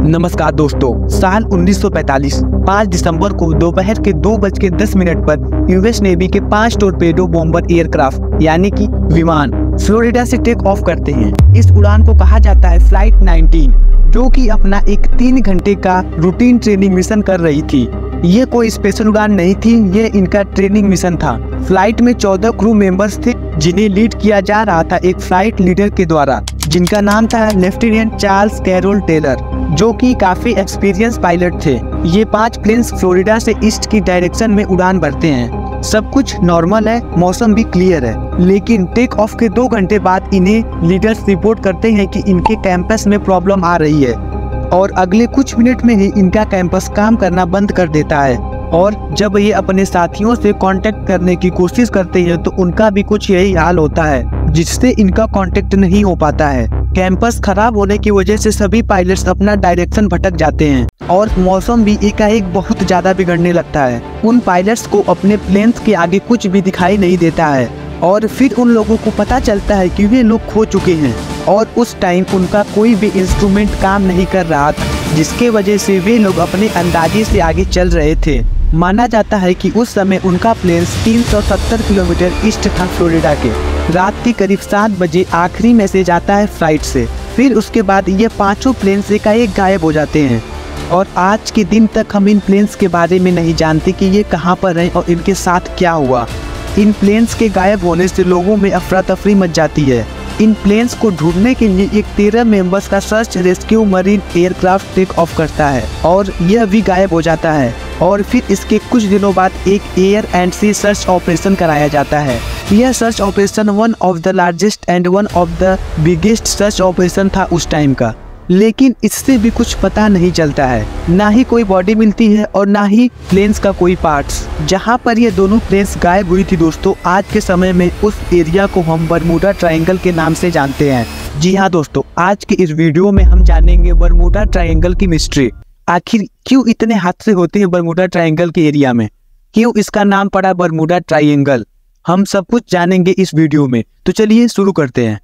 नमस्कार दोस्तों, साल 1945 5 दिसंबर को दोपहर के 2:10 पर यूएस नेवी के 5 टोरपेडो बॉम्बर एयरक्राफ्ट यानी कि विमान फ्लोरिडा से टेक ऑफ करते हैं। इस उड़ान को कहा जाता है फ्लाइट 19, जो कि अपना एक 3 घंटे का रूटीन ट्रेनिंग मिशन कर रही थी। ये कोई स्पेशल उड़ान नहीं थी, ये इनका ट्रेनिंग मिशन था। फ्लाइट में 14 क्रू मेंबर्स थे, जिन्हें लीड किया जा रहा था एक फ्लाइट लीडर के द्वारा, जिनका नाम था लेफ्टिनेंट चार्ल्स कैरोल टेलर, जो कि काफी एक्सपीरियंस पायलट थे। ये 5 प्लेन्स फ्लोरिडा से ईस्ट की डायरेक्शन में उड़ान भरते हैं। सब कुछ नॉर्मल है, मौसम भी क्लियर है, लेकिन टेक ऑफ के 2 घंटे बाद इन्हें लीडर्स रिपोर्ट करते हैं कि इनके कैंपस में प्रॉब्लम आ रही है और अगले कुछ मिनट में ही इनका कैंपस काम करना बंद कर देता है। और जब ये अपने साथियों से कांटेक्ट करने की कोशिश करते हैं तो उनका भी कुछ यही हाल होता है, जिससे इनका कांटेक्ट नहीं हो पाता है। कैंपस खराब होने की वजह से सभी पायलट्स अपना डायरेक्शन भटक जाते हैं और मौसम भी एकाएक बहुत ज्यादा बिगड़ने लगता है। उन पायलट्स को अपने प्लेन्स के आगे कुछ भी दिखाई नहीं देता है और फिर उन लोगों को पता चलता है कि वे लोग खो चुके हैं और उस टाइम उनका कोई भी इंस्ट्रूमेंट काम नहीं कर रहा था, जिसके वजह से वे लोग अपने अंदाजे से आगे चल रहे थे। माना जाता है कि उस समय उनका प्लेन्स 370 किलोमीटर ईस्ट था फ्लोरिडा के। रात के करीब 7 बजे आखिरी मैसेज आता है फ्लाइट से। फिर उसके बाद ये 5 प्लेन्स एकाएक गायब हो जाते हैं और आज के दिन तक हम इन प्लेन्स के बारे में नहीं जानते कि ये कहाँ पर हैं और इनके साथ क्या हुआ। इन प्लेन्स के गायब होने से लोगों में अफरा तफरी मच जाती है। इन प्लेन्स को ढूंढने के लिए एक 13 मेंबर्स का search rescue marine aircraft take off करता है और यह भी गायब हो जाता है। और फिर इसके कुछ दिनों बाद एक air and sea search operation कराया जाता है। यह search operation one of the largest and one of the biggest search operation था उस टाइम का, लेकिन इससे भी कुछ पता नहीं चलता है। ना ही कोई बॉडी मिलती है और ना ही प्लेन्स का कोई पार्ट्स। जहां पर ये दोनों प्लेन्स गायब हुई थी दोस्तों, आज के समय में उस एरिया को हम बरमूडा ट्रायंगल के नाम से जानते हैं। जी हाँ दोस्तों, आज के इस वीडियो में हम जानेंगे बरमूडा ट्रायंगल की मिस्ट्री। आखिर क्यों इतने हादसे होते हैं बरमूडा ट्रायंगल के एरिया में, क्यों इसका नाम पड़ा बरमूडा ट्रायंगल, हम सब कुछ जानेंगे इस वीडियो में। तो चलिए शुरू करते हैं।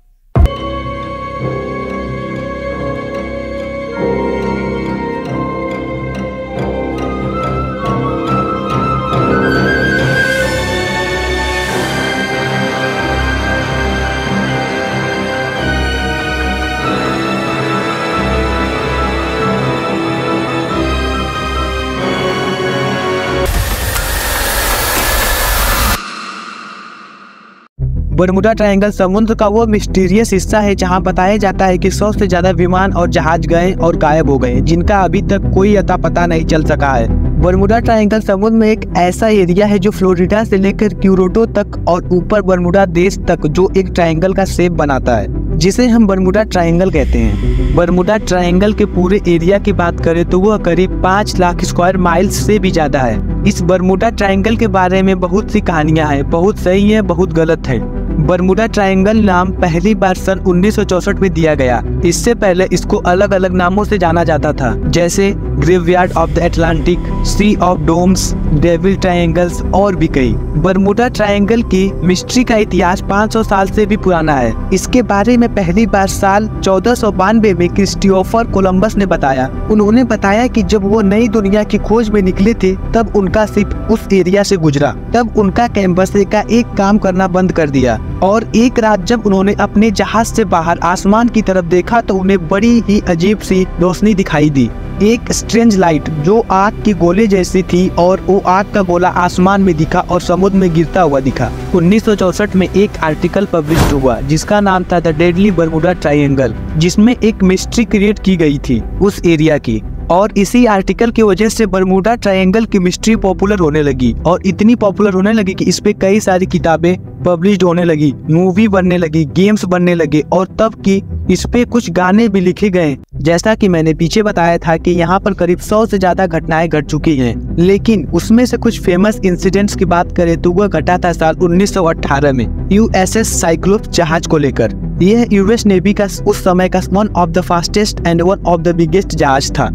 बरमूडा ट्रायंगल समुद्र का वो मिस्टीरियस हिस्सा है जहां बताया जाता है कि 100 से ज्यादा विमान और जहाज गए और गायब हो गए, जिनका अभी तक कोई अता पता नहीं चल सका है। बरमूडा ट्रायंगल समुद्र में एक ऐसा एरिया है जो फ्लोरिडा से लेकर क्यूरोटो तक और ऊपर बरमूडा देश तक, जो एक ट्रायंगल का शेप बनाता है, जिसे हम बरमूडा ट्रायंगल कहते हैं। बरमूडा ट्रायंगल के पूरे एरिया की बात करें तो वह करीब 5 लाख स्क्वायर माइल्स से भी ज्यादा है। इस बरमूडा ट्रायंगल के बारे में बहुत सी कहानियां हैं, बहुत सही है, बहुत गलत है। बरमूडा ट्रायंगल नाम पहली बार सन 1964 में दिया गया। इससे पहले इसको अलग अलग नामों से जाना जाता था, जैसे graveyard of the Atlantic, sea of dooms, devil triangles और भी कई। बरमूडा ट्रायंगल की मिस्ट्री का इतिहास 500 साल से भी पुराना है। इसके बारे में पहली बार साल 1492 में क्रिस्टोफर कोलंबस ने बताया। उन्होंने बताया कि जब वो नई दुनिया की खोज में निकले थे तब उनका शिप उस एरिया से गुजरा। तब उनका कैंपस का एक काम करना बंद कर दिया और एक रात जब उन्होंने अपने जहाज से बाहर आसमान की तरफ देखा तो उन्हें बड़ी ही अजीब सी रोशनी दिखाई दी। एक स्ट्रेंज लाइट जो आग की गोले जैसी थी और वो आग का गोला आसमान में दिखा और समुद्र में गिरता हुआ दिखा। 1964 में एक आर्टिकल पब्लिश हुआ जिसका नाम था द डेडली बरमूडा ट्रायंगल, जिसमें एक मिस्ट्री क्रिएट की गई थी उस एरिया की। और इसी आर्टिकल की वजह से बरमूडा ट्रायंगल की मिस्ट्री पॉपुलर होने लगी और इतनी पॉपुलर होने लगी कि इस पे कई सारी किताबें पब्लिश होने लगी, मूवी बनने लगी, गेम्स बनने लगे और तब की इस पे कुछ गाने भी लिखे गए। जैसा कि मैंने पीछे बताया था कि यहाँ पर करीब 100 से ज्यादा घटनाएं घट चुकी हैं, लेकिन उसमें से कुछ फेमस इंसिडेंट्स की बात करें तो वह घटा था साल 1918 में यूएसएस साइक्लोप्स जहाज को लेकर। यह यूएस नेवी का उस समय का one of the fastest and one of the biggest जहाज था।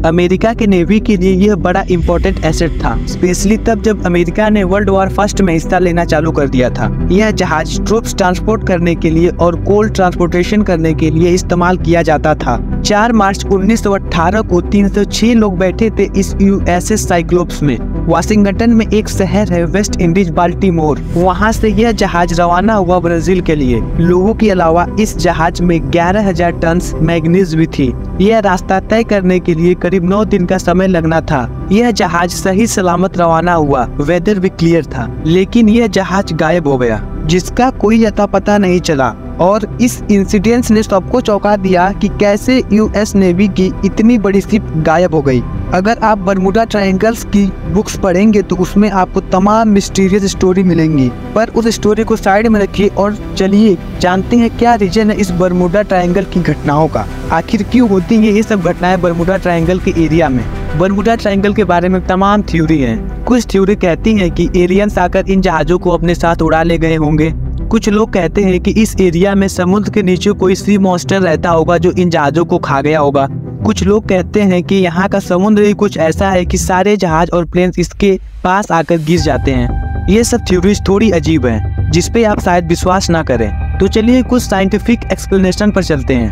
अमेरिका के नेवी के लिए यह बड़ा इंपॉर्टेंट एसेट था, स्पेशली तब जब अमेरिका ने वर्ल्ड वॉर फर्स्ट में हिस्सा लेना चालू कर दिया था। यह जहाज ट्रूप्स ट्रांसपोर्ट करने के लिए और कोल ट्रांसपोर्टेशन करने के लिए इस्तेमाल किया जाता था। 4 मार्च 1918 को 306 लोग बैठे थे इस USS साइक्लोप्स में। वाशिंगटन में एक शहर है वेस्ट इंडीज बाल्टीमोर, वहां से यह जहाज रवाना हुआ ब्राजील के लिए। लोगों के अलावा इस जहाज में 11,000 टन मैग्नीज भी थी। यह रास्ता तय करने के लिए करीब 9 दिन का समय लगना था। यह जहाज सही सलामत रवाना हुआ, वेदर भी क्लियर था, लेकिन यह जहाज गायब हो गया जिसका कोई अता पता नहीं चला। और इस इंसिडेंट ने सबको चौंका दिया कि कैसे US नेवी की इतनी बड़ी शिप गायब हो गई। अगर आप बरमुडा ट्रायंगल्स की बुक्स पढ़ेंगे तो उसमें आपको तमाम मिस्टीरियस स्टोरी मिलेंगी, पर उस स्टोरी को साइड में रखिए और चलिए जानते हैं क्या रीजन है इस बरमुडा ट्रायंगल की घटनाओं का। आखिर क्यों होती है ये सब घटनाएं बरमुडा ट्रायंगल के एरिया में। बरमुडा ट्रायंगल के बारे में तमाम थ्योरी हैं। कुछ थ्योरी कहती हैं कि एलियंस आकर इन जहाज़ों को अपने साथ उड़ा ले गए होंगे। कुछ लोग कहते हैं कि इस एरिया में समुद्र के नीचे कोई सी मॉन्स्टर रहता होगा जो इन जहाज़ों को खा गया होगा। कुछ लोग कहते हैं कि यहाँ का समुद्र ही कुछ ऐसा है कि सारे जहाज और प्लेन्स इसके पास आकर गिर जाते हैं। ये सब थ्योरीज थोड़ी अजीब हैं, जिस पे आप शायद विश्वास ना करें। तो चलिए कुछ साइंटिफिक एक्सप्लेनेशन पर चलते हैं।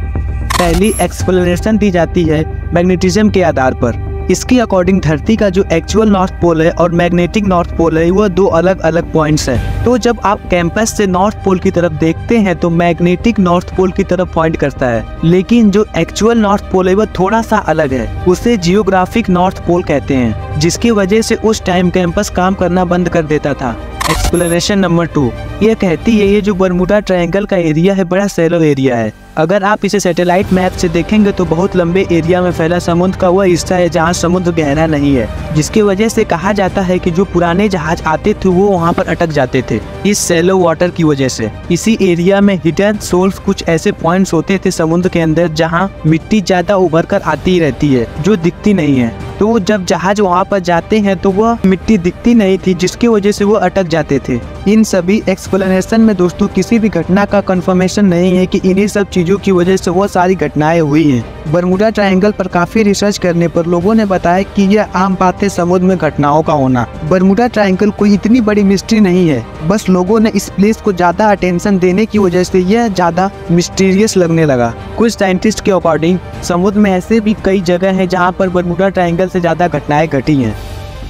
पहली एक्सप्लेनेशन दी जाती है मैग्नेटिज्म के आधार पर। इसके अकॉर्डिंग धरती का जो एक्चुअल नॉर्थ पोल है और मैग्नेटिक नॉर्थ पोल है वह 2 अलग अलग पॉइंट्स हैं। तो जब आप कैंपस से नॉर्थ पोल की तरफ देखते हैं तो मैग्नेटिक नॉर्थ पोल की तरफ पॉइंट करता है, लेकिन जो एक्चुअल नॉर्थ पोल है वह थोड़ा सा अलग है। उसे जियोग्राफिक नॉर्थ पोल कहते हैं, जिसकी वजह से उस टाइम कैंपस काम करना बंद कर देता था। एक्सप्लेनेशन नंबर 2 यह कहती है ये जो बरमुडा ट्रायंगल का एरिया है बड़ा सैलो एरिया है। अगर आप इसे सैटेलाइट मैप से देखेंगे तो बहुत लंबे एरिया में फैला समुद्र का वह हिस्सा है जहां समुद्र गहरा नहीं है, जिसकी वजह से कहा जाता है कि जो पुराने जहाज आते थे वो वहां पर अटक जाते थे इस सैलो वाटर की वजह से। इसी एरिया में हिडन सोल्स कुछ ऐसे पॉइंट्स होते थे समुद्र के अंदर जहां मिट्टी ज्यादा उभर कर आती रहती है जो दिखती नहीं है। तो जब जहाज वहां पर जाते हैं तो वह मिट्टी दिखती नहीं थी, जिसकी वजह से वो अटक जाते थे। इन सभी एक्सप्लेनेशन में दोस्तों किसी भी घटना का कंफर्मेशन नहीं है कि इन्हीं सब चीजों की वजह से वो सारी घटनाएं हुई हैं। बरमुडा ट्रायंगल पर काफी रिसर्च करने पर लोगों ने बताया कि यह आम बात है समुद्र में घटनाओं का होना। बरमुडा ट्रायंगल कोई इतनी बड़ी मिस्ट्री नहीं है, बस लोगों ने इस प्लेस को ज्यादा अटेंशन देने की वजह से यह ज्यादा मिस्टीरियस लगने लगा। कुछ साइंटिस्ट के अकॉर्डिंग समुद्र में ऐसे भी कई जगह है जहाँ पर बरमुडा ट्रायंगल से ज्यादा घटनाएं घटी हैं।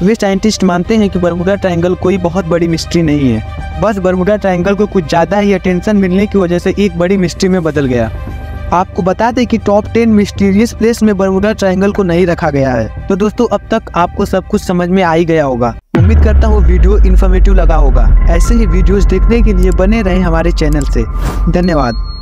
वे साइंटिस्ट मानते हैं कि बरमुडा ट्रायंगल कोई बहुत बड़ी मिस्ट्री नहीं है, बस बरमुडा ट्रायंगल को कुछ ज़्यादा ही अटेंशन मिलने की वजह से एक बड़ी मिस्ट्री में बदल गया। आपको बता दें कि टॉप 10 मिस्टीरियस प्लेस में बरमुडा ट्रायंगल को नहीं रखा गया है। तो दोस्तों अब तक आपको सब कुछ समझ में आ ही गया होगा। उम्मीद करता हूँ वीडियो इन्फॉर्मेटिव लगा होगा। ऐसे ही वीडियोस देखने के लिए बने रहें हमारे चैनल से। धन्यवाद।